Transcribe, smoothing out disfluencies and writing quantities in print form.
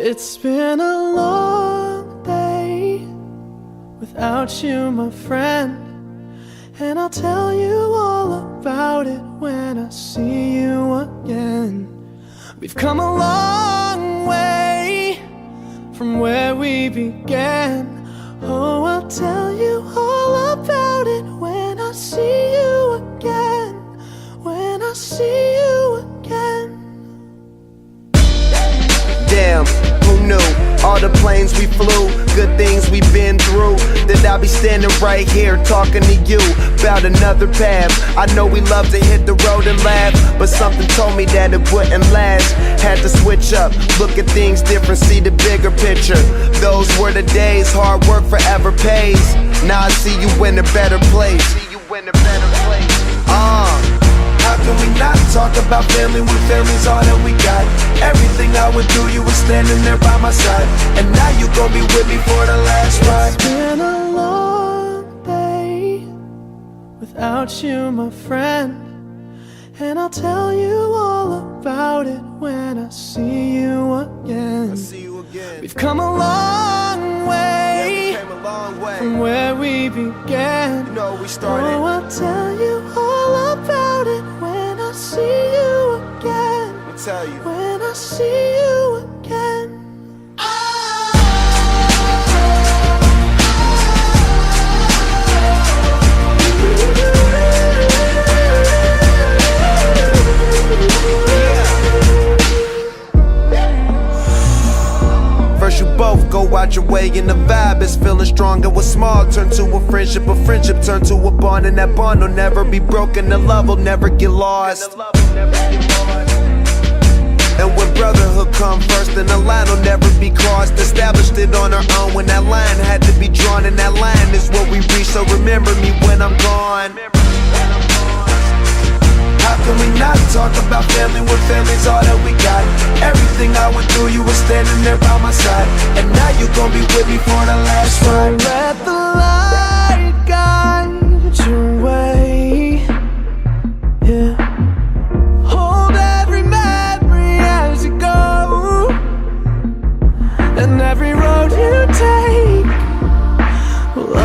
It's been a long day without you, my friend, and I'll tell you all about it when I see you again. We've come a long way from where we began. Oh, I'll tell you all about it when I see you again. When I see you again. Damn, who knew? All the planes we flew, good things we've been through, that I'll be standing right here talking to you about another path. I know we love to hit the road and laugh, but something told me that it wouldn't last. Had to switch up, look at things different, see the bigger picture. Those were the days, hard work forever pays. Now I see you in a better place. How can we not talk about family when family's all that we got? Everything I went through, you were standing there by my side, and now you gon' be with me for the last ride. It's been a long day without you, my friend, and I'll tell you all about it when I see you again. We've come a long way, from where we began. You know we started. Oh, I'll tell you all about it when I see you again. Tell you. When I see you again. First you both go out your way and the vibe is feeling strong. And what's small turn to a friendship turn to a bond, and that bond will never be broken. The love will never get lost. And when brotherhood come first, then the line will never be crossed. Established it on our own when that line had to be drawn, and that line is what we reach. So remember me when I'm gone. How can we not talk about family when family's all that we got? Everything I went through, you were standing there by my side, and now you gon' be with me for the last ride. Let the light guide your way. Yeah. Hold every memory as you go, and every road you take will